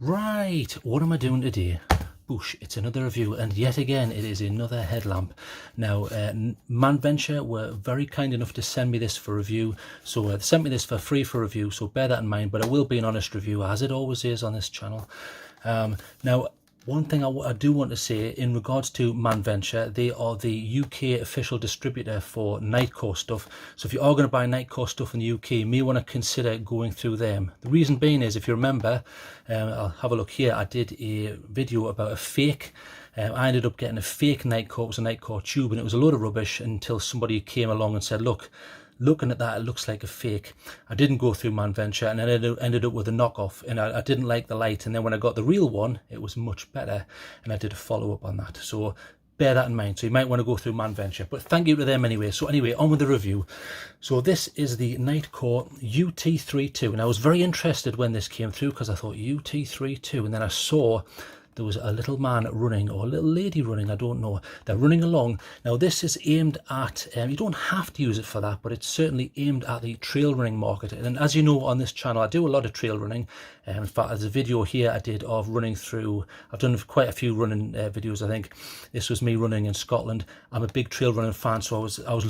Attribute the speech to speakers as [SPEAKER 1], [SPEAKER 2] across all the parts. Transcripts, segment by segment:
[SPEAKER 1] Right, what am I doing today? Boosh, it's another review, and yet again it is another headlamp. Now Manventure were very kind enough to send me this for review, so they sent me this for free for review, so bear that in mind, but it will be an honest review, as it always is on this channel. Now one thing I do want to say in regards to Manventure, they are the UK official distributor for Nitecore stuff. So if you are going to buy Nitecore stuff in the UK, you may want to consider going through them. The reason being is, if you remember, I'll have a look here, I did a video about a fake. I ended up getting a fake Nitecore, it was a Nitecore tube, and it was a load of rubbish until somebody came along and said, look, looking at that, it looks like a fake. I didn't go through Manventure, and I ended up with a knockoff, and I didn't like the light. And then when I got the real one, it was much better, and I did a follow-up on that. So bear that in mind. So you might want to go through Manventure, but thank you to them anyway. So anyway, on with the review. So this is the Nitecore UT32, and I was very interested when this came through because I thought UT32, and then I saw there was a little man running, or a little lady running, I don't know. They're running along. Now this is aimed at, you don't have to use it for that, but it's certainly aimed at the trail running market. And as you know, on this channel, I do a lot of trail running. In fact, there's a video here I did of running through, I've done quite a few running videos, I think. This was me running in Scotland. I'm a big trail running fan, so I was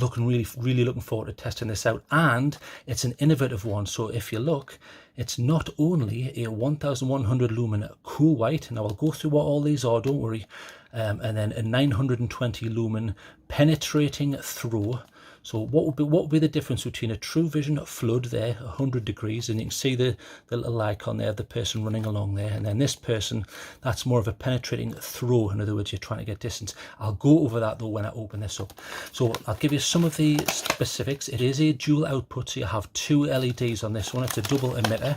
[SPEAKER 1] really looking forward to testing this out. And it's an innovative one, so if you look, it's not only a 1100 lumen cool white, now I'll go through what all these are, don't worry, and then a 920 lumen penetrating throw. So what would be the difference between a true vision flood there, 100 degrees, and you can see the little icon there of the person running along there, and then this person, that's more of a penetrating throw. In other words, you're trying to get distance. I'll go over that though when I open this up. So I'll give you some of the specifics. It is a dual output, so you have two LEDs on this one. It's a double emitter,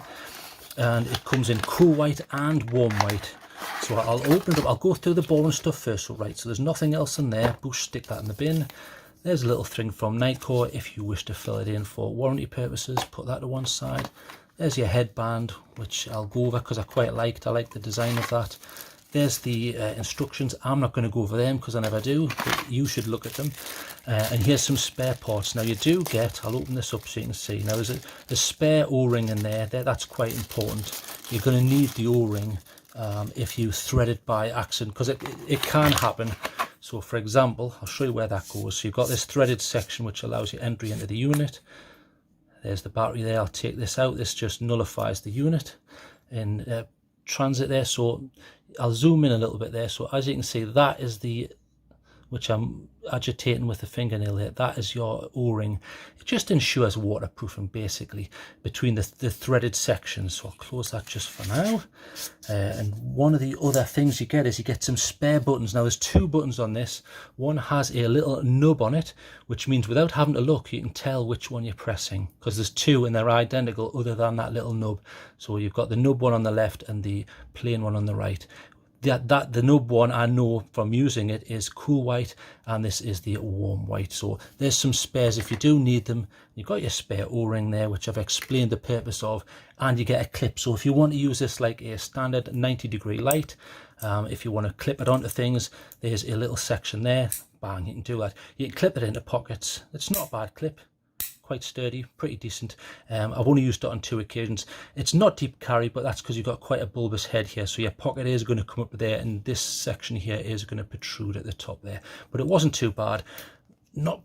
[SPEAKER 1] and it comes in cool white and warm white. So I'll open it up. I'll go through the boring stuff first. So right, so there's nothing else in there. Boosh, stick that in the bin. There's a little thing from Nitecore if you wish to fill it in for warranty purposes. Put that to one side. There's your headband, which I'll go over because I quite liked. I like the design of that. There's the instructions. I'm not going to go over them because I never do, but you should look at them. And here's some spare parts. Now you do get, I'll open this up so you can see. Now there's a spare O-ring in there. That's quite important. You're going to need the O-ring if you thread it by accident, because it can happen. So for example, I'll show you where that goes. So you've got this threaded section which allows you entry into the unit. There's the battery there. I'll take this out. This just nullifies the unit in transit there. So I'll zoom in a little bit there. So as you can see, that is the, which I'm agitating with the fingernail there, that is your O-ring. It just ensures waterproofing basically between the threaded sections. So I'll close that just for now. And one of the other things you get is you get some spare buttons. Now there's two buttons on this. One has a little nub on it, which means without having to look, you can tell which one you're pressing, because there's two and they're identical other than that little nub. So you've got the nub one on the left and the plain one on the right. The nub one, I know from using it, is cool white, and this is the warm white. So there's some spares if you do need them. You've got your spare O-ring there, which I've explained the purpose of, and you get a clip. So if you want to use this like a standard 90-degree light, if you want to clip it onto things, there's a little section there. Bang, you can do that. You can clip it into pockets. It's not a bad clip. Quite sturdy, pretty decent. I've only used it on 2 occasions. It's not deep carry, but that's because you've got quite a bulbous head here, so your pocket is going to come up there, and this section here is going to protrude at the top there. But it wasn't too bad, not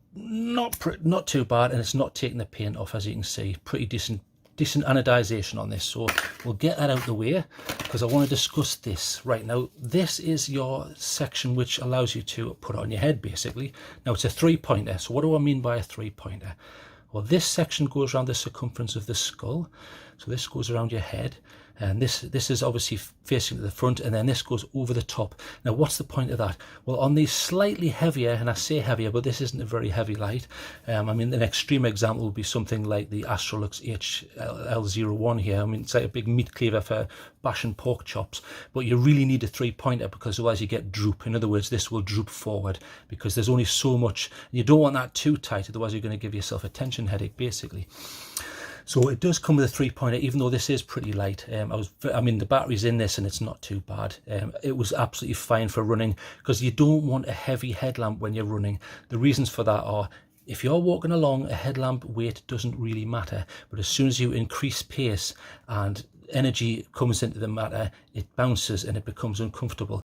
[SPEAKER 1] too bad, and it's not taking the paint off, as you can see. Pretty decent anodization on this. So we'll get that out of the way because I want to discuss this right now. This is your section which allows you to put it on your head basically. Now it's a 3-pointer. So what do I mean by a 3-pointer? Well, this section goes around the circumference of the skull. So this goes around your head, and this is obviously facing to the front, and then this goes over the top. Now what's the point of that? Well, on these slightly heavier, and I say heavier, but this isn't a very heavy light. I mean, an extreme example would be something like the Astrolux HL01 here. I mean, it's like a big meat cleaver for bashing pork chops, but you really need a 3-pointer because otherwise you get droop. In other words, this will droop forward because there's only so much. You don't want that too tight, otherwise you're going to give yourself a tension headache basically. So it does come with a 3-pointer, even though this is pretty light. I mean, the battery's in this and it's not too bad. It was absolutely fine for running because you don't want a heavy headlamp when you're running. The reasons for that are, if you're walking along, a headlamp weight doesn't really matter. But as soon as you increase pace and energy comes into the matter, it bounces and it becomes uncomfortable.